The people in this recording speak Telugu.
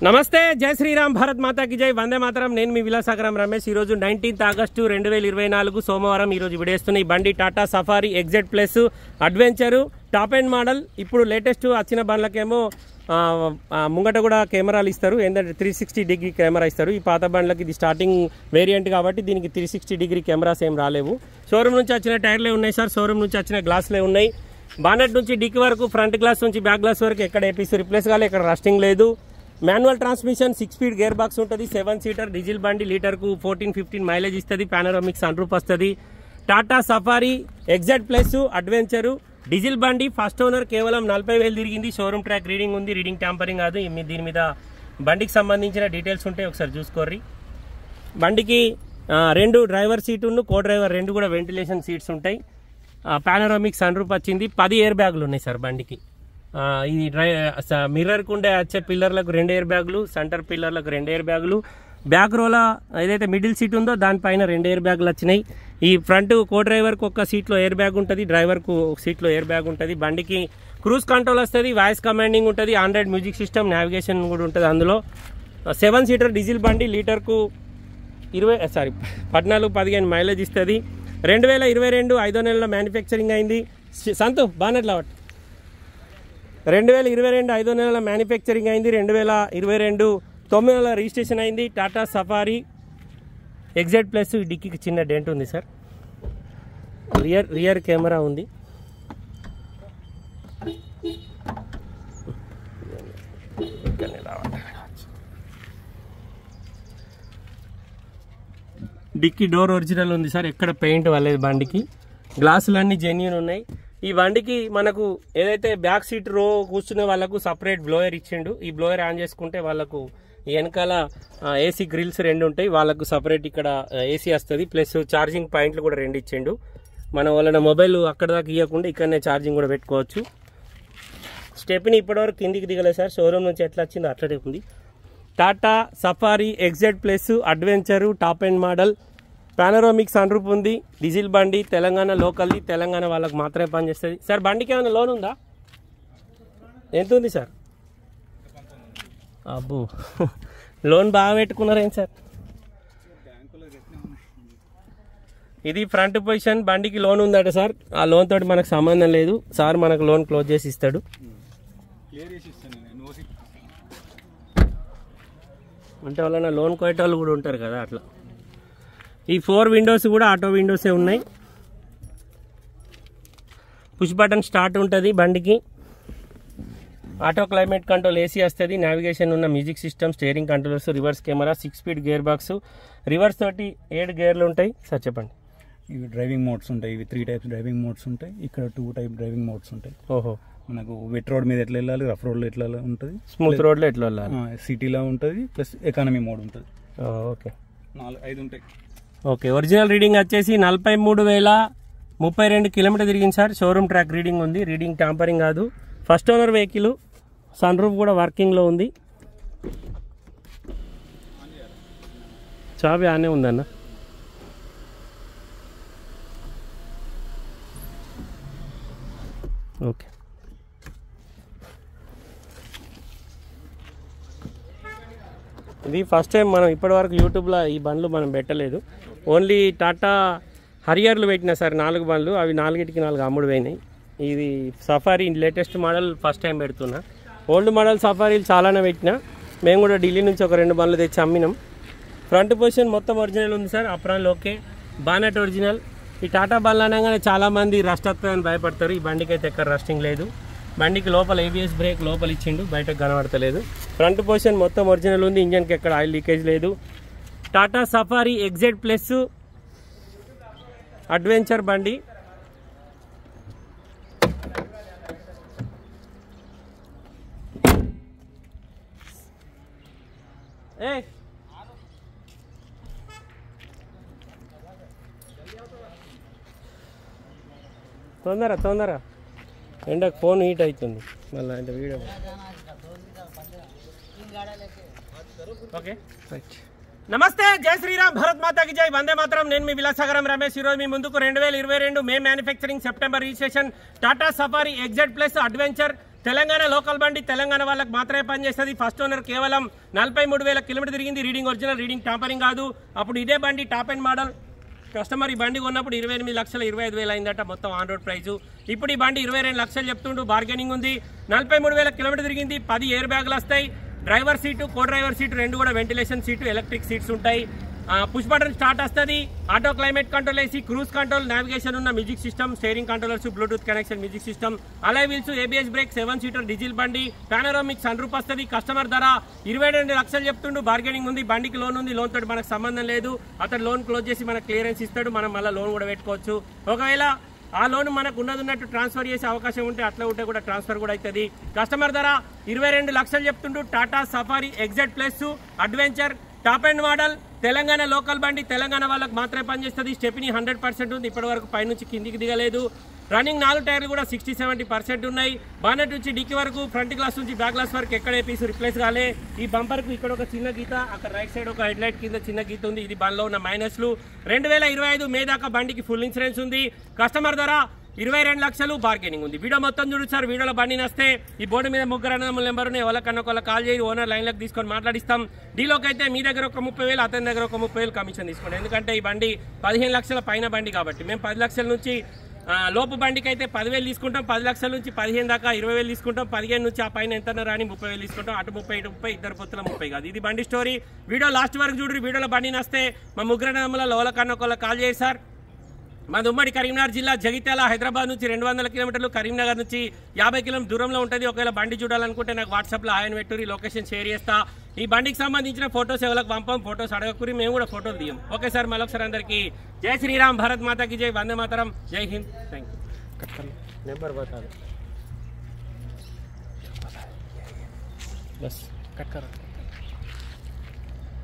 నమస్తే, జై శ్రీరామ్, భారత్ మాతాకి జై, వందే మాతరం. నేను మీ విలాసాగరం రమేష్. ఈరోజు 19 ఆగస్టు 2024 సోమవారం. ఈరోజు విడేస్తున్న ఈ బండి Tata Safari XZ plus adventure top end model. ఇప్పుడు లేటెస్ట్ వచ్చిన బండ్లకేమో ముంగట కూడా కెమెరాలు ఇస్తారు, ఏంటంటే 360 డిగ్రీ కెమెరా ఇస్తారు. ఈ పాత బండ్లకి ఇది స్టార్టింగ్ వేరియంట్ కాబట్టి దీనికి 360 డిగ్రీ కెమెరాస్ ఏం రాలేవు. షోరూమ్ నుంచి వచ్చిన టైర్లే ఉన్నాయి సార్, షోరూమ్ నుంచి వచ్చిన గ్లాసులే ఉన్నాయి. బానెట్ నుంచి డిక్కి వరకు, ఫ్రంట్ గ్లాస్ నుంచి బ్యాక్ గ్లాస్ వరకు ఎక్కడ ఏపీసీ రిప్లేస్ కాలే, ఎక్కడ రస్టింగ్ లేదు. Manual transmission, 6 speed gear box ఉంటుంది. 7 సీటర్ డీజిల్ బండి, లీటర్కు 14-15 మైలేజ్ ఇస్తుంది. పానోరామిక్ సన్ రూఫ్ వస్తుంది. Tata Safari XZ plus adventure diesel బండి. ఫస్ట్ ఓనర్ కేవలం 40,000 తిరిగింది. షోరూమ్ ట్రాక్ రీడింగ్ ఉంది, రీడింగ్ ట్యాంపరింగ్ కాదు. దీని మీద బండికి సంబంధించిన డీటెయిల్స్ ఉంటాయి, ఒకసారి చూసుకోర్రి. బండికి 2 డ్రైవర్ సీటును, కో డ్రైవర్ 2 కూడా వెంటిలేషన్ సీట్స్ ఉంటాయి. పానోరామిక్ సన్ రూఫ్ వచ్చింది. 10 ఎయిర్ బ్యాగులు ఉన్నాయి సార్ బండికి. ఈ మిర్రర్కు ఉండే వచ్చే పిల్లర్లకు 2 ఎయిర్ బ్యాగులు, సెంటర్ పిల్లర్లకు 2 ఎయిర్ బ్యాగులు. బ్యాక్ రోల ఏదైతే మిడిల్ సీట్ ఉందో దానిపైన 2 ఎయిర్ బ్యాగులు వచ్చినాయి. ఈ ఫ్రంట్ కో డ్రైవర్కు ఒక సీట్లో ఎయిర్ బ్యాగ్ ఉంటుంది, డ్రైవర్కు ఒక సీట్లో ఎయిర్ బ్యాగ్ ఉంటుంది. బండికి క్రూజ్ కంట్రోల్ వస్తుంది, వాయిస్ కమాండింగ్ ఉంటుంది, ఆండ్రాయిడ్ మ్యూజిక్ సిస్టమ్, నావిగేషన్ కూడా ఉంటుంది అందులో. 7 సీటర్ డీజిల్ బండి, లీటర్కు 14-15 మైలేజ్ ఇస్తుంది. 2022 5వ నెలలో మ్యానుఫ్యాక్చరింగ్ అయింది. సంతు బానెట్లా 2022 5వ నెలల మ్యానుఫ్యాక్చరింగ్ అయింది. 2022 9వ నెల రిజిస్ట్రేషన్ అయింది. Tata Safari XZ plus. డిక్కీకి చిన్న డెంట్ ఉంది సార్. రియర్ కెమెరా ఉంది. డిక్కీ డోర్ ఒరిజినల్ ఉంది సార్, ఎక్కడ పెయింట్ వల్లేదు బండికి. గ్లాసులన్నీ జెన్యూన్ ఉన్నాయి. ఈ బండికి మనకు ఏదైతే బ్యాక్ సీట్ రో కూర్చునే వాళ్ళకు సపరేట్ బ్లోయర్ ఇచ్చిండు. ఈ బ్లోయర్ ఆన్ చేసుకుంటే వాళ్ళకు వెనకాల ఏసీ గ్రిల్స్ 2 ఉంటాయి, వాళ్ళకు సపరేట్ ఇక్కడ ఏసీ వస్తుంది. ప్లస్ ఛార్జింగ్ పాయింట్లు కూడా 2 ఇచ్చిండు. మన వాళ్ళ మొబైల్ అక్కడ దాకా ఇవ్వకుండా ఇక్కడనే ఛార్జింగ్ కూడా పెట్టుకోవచ్చు. స్టెప్ని ఇప్పటివరకు కిందికి దిగలేదు సార్, షోరూమ్ నుంచి ఎట్లా వచ్చిందో అట్లనే ఉంది. Tata Safari XZ plus adventure top end model. Panoramic sun roof ఉంది. డీజిల్ బండి, తెలంగాణ లోకల్ది, తెలంగాణ వాళ్ళకి మాత్రమే పనిచేస్తుంది. సార్ బండికి ఏమైనా లోన్ ఉందా? ఎంత ఉంది సార్? అబ్బో, లోన్ బాగా పెట్టుకున్నారేం సార్? ఇది ఫ్రంట్ పొజిషన్. బండికి లోన్ ఉందట సార్. ఆ లోన్ తోటి మనకు సంబంధం లేదు. సార్ మనకు లోన్ క్లోజ్ చేసి ఇస్తాడు. అంటే వాళ్ళ లోన్ కోయేటోళ్ళు కూడా ఉంటారు కదా, అట్లా. ఈ 4 విండోస్ కూడా ఆటో విండోసే ఉన్నాయి. పుష్ బటన్ స్టార్ట్ ఉంటుంది బండికి. ఆటో క్లైమేట్ కంట్రోల్, ఏసీ వస్తుంది, నావిగేషన్ ఉన్న music system, steering controls, reverse camera, 6 speed gear box. Reverse తోటి 7 గేర్లు ఉంటాయి. సార్ చెప్పండి. ఇవి డ్రైవింగ్ మోడ్స్ ఉంటాయి. ఇవి 3 టైప్స్ డ్రైవింగ్ మోడ్స్ ఉంటాయి. ఇక్కడ 2 టైప్ డ్రైవింగ్ మోడ్స్ ఉంటాయి. ఓహో, మనకు వెట్ రోడ్ మీద ఎట్లా వెళ్ళాలి, రఫ్ రోడ్లో ఎట్లా ఉంటుంది, స్మూత్ రోడ్లో ఎట్లా వెళ్ళాలి, సిటీలో ఉంటుంది, ప్లస్ ఎకానమీ మోడ్ ఉంటుంది. ఓకే, 5 ఉంటాయి. ఓకే, ఒరిజినల్ రీడింగ్ వచ్చేసి 43,032 కిలోమీటర్ తిరిగింది సార్. షోరూమ్ ట్రాక్ రీడింగ్ ఉంది, రీడింగ్ ట్యాంపరింగ్ కాదు. First owner vehicle. Sun roof కూడా వర్కింగ్లో ఉంది. చాబీ ఆనే ఉందన్న. ఓకే, ఇది ఫస్ట్ టైం మనం ఇప్పటివరకు యూట్యూబ్లో ఈ బండ్లు మనం పెట్టలేదు. ఓన్లీ టాటా హరియర్లు పెట్టినా సార్ 4 బండ్లు. అవి 4కి 4 అమ్ముడు పోయినాయి. ఇది safari latest model first time పెడుతున్నా. ఓల్డ్ మోడల్ సఫారీలు చాలానే పెట్టినా. మేము కూడా ఢిల్లీ నుంచి ఒక 2 బండ్లు తెచ్చి అమ్మినాం. ఫ్రంట్ పొజిషన్ మొత్తం ఒరిజినల్ ఉంది సార్. అప్రాన్లు ఓకే, బానెట్ ఒరిజినల్. ఈ టాటా బండ్లు అనగానే చాలామంది రస్ట్ వస్తుందని భయపడతారు. ఈ బండికి అయితే ఎక్కడ రస్టింగ్ లేదు. బండికి లోపల ఏబిఎస్ బ్రేక్ లోపల ఇచ్చిండు, బయటకు కనబడతలేదు. ఫ్రంట్ పొజిషన్ మొత్తం ఒరిజినల్ ఉంది. ఇంజన్కి ఎక్కడ ఆయిల్ లీకేజ్ లేదు. Tata Safari XZ plus adventure బండి. తొందర ఎండకు ఫోన్ హీట్ అవుతుంది మళ్ళీ. అంటే వీడియో ఓకే, రైట్. నమస్తే, జై శ్రీరామ్, భారత్ మాతాకి జై, వందే మాతరం. నేను మీ విలాసాగరం రమేష్. ఈరోజు మీ ముందుకు 2022 మే manufacturing September registration Tata Safari XZ plus adventure Telangana local బండి, తెలంగాణ వాళ్ళకి మాత్రమే పనిచేస్తుంది. ఫస్ట్ ఓనర్ కేవలం 43,000 కిలోమీటర్ తిరిగింది. రీడింగ్ ఒరిజినల్, రీడింగ్ టాంపరింగ్ కాదు. అప్పుడు ఇదే బండి టాప్ అండ్ మోడల్ కస్టమర్ ఈ బండి కొన్నప్పుడు 28,25,000 అయిందట మొత్తం ఆన్ రోడ్ ప్రైజు. ఇప్పుడు ఈ బండి 22 లక్షలు చెప్తుండు, బార్గెనింగ్ ఉంది. 43,000 కిలోమీటర్ తిరిగింది. 10 ఎయిర్ బ్యాగులు వస్తాయి. Driver seat, co driver seat రెండు కూడా వెంటిలేషన్ సీటు, ఎలక్ట్రిక్ సీట్స్ ఉంటాయి. పుష్ బటన్ స్టార్ట్ వస్తుంది. Auto climate control AC, cruise control, navigation ఉన్న music system, steering controllers, bluetooth connection music system, alloy wheels, ABS brake, 7 seater diesel బండి, పానోరామిక్ సన్ రూఫ్ వస్తుంది. కస్టమర్ ధర 22 లక్షలు చెప్తుండు, బార్గెనింగ్ ఉంది. బండికి లోన్ ఉంది, లోన్ తోటి మనకు సంబంధం లేదు. అతను లోన్ క్లోజ్ చేసి మనకు క్లియరెన్స్ ఇస్తాడు, మనం మళ్ళీ లోన్ కూడా పెట్టుకోవచ్చు. ఒకవేళ ఆ లోన్ మనకు ఉన్నట్టు ట్రాన్స్ఫర్ చేసే అవకాశం ఉంటే అట్లా ఉంటే కూడా ట్రాన్స్ఫర్ కూడా అవుతుంది. కస్టమర్ ధర 22 లక్షలు చెప్తుండు. Tata safari exert plus adventure top and model, Telangana local బండి, తెలంగాణ వాళ్ళకి మాత్రమే పనిచేస్తుంది. స్టెప్నీ 100% ఉంది, ఇప్పటి వరకు పైనుంచి కిందికి దిగలేదు. రన్నింగ్ 4 టైర్లు కూడా 60-70% ఉన్నాయి. బానెట్ నుంచి డిక్కీ వరకు, ఫ్రంట్ గ్లాస్ నుంచి బ్యాక్ గ్లాస్ వరకు ఎక్కడ పీస్ రిప్లేస్ కాలే. ఈ బంపర్కు ఇక్కడ ఒక చిన్న గీత, అక్కడ రైట్ సైడ్ ఒక హెడ్ లైట్ కింద చిన్న గీత ఉంది. ఇది బండిలో ఉన్న మైనస్లు. 2025 మే దాకా బండికి ఫుల్ ఇన్సూరెన్స్ ఉంది. కస్టమర్ ధర 22 లక్షలు, బార్గెనింగ్ ఉంది. వీడియో మొత్తం చూడు సార్. వీడియోలో బండి నస్తే ఈ బోర్డు మీద 3 అన్నదమ్ముల నెంబర్ ఉన్నాయి, ఎవరికన్నా ఒకళ్ళ కాల్ చేయి, ఓనర్ లైన్లోకి తీసుకొని మాట్లాడిస్తాం. డీలోకి అయితే మీ దగ్గర ఒక 30,000, అతని దగ్గర ఒక 30,000 కమిషన్ తీసుకోండి. ఎందుకంటే ఈ బండి 15 లక్షల పైన బండి కాబట్టి మేము 10 లక్షల నుంచి లోపు బండికి అయితే 10,000 తీసుకుంటాం. 10 లక్షల నుంచి 15 దాకా 20,000 తీసుకుంటాం. 15 నుంచి ఆ పైన ఎంత రాని 30,000 తీసుకుంటాం. అటు 30 ఇటు 30, ఇద్దరు పొత్తుల 30 కాదు. ఇది బండి స్టోరీ. వీడియో లాస్ట్ వరకు చూడండి. వీడియోలో బండి నస్తే మా 3 అన్నదమ్ముల ఎవరికన్నా ఒకళ్ళ కాల్ చేయి సార్. మాది ఉమ్మడి కరీంనగర్ జిల్లా, జగిత్యాల, హైదరాబాద్ నుంచి 200 కిలోమీటర్లు, కరీంనగర్ నుంచి 50 కిలోమీటర్ దూరంలో ఉంటుంది. ఒకవేళ బండి చూడాలనుకుంటే నాకు వాట్సాప్లో ఆయన పెట్టుకుని లొకేషన్ షేర్ చేస్తా. ఈ బండికి సంబంధించిన ఫొటోస్ ఎవరికి పంపం, ఫొటోస్ అడగకూరి, మేము కూడా ఫోటోలు తీయం. ఓకే సార్, మరొకసారి అందరికీ జై శ్రీరామ్, భారత్ మాతాకి జై, వందే మాతరం, జై హింద్, థ్యాంక్ యూ. నెంబర్ బతా బస్ కట్ కरो.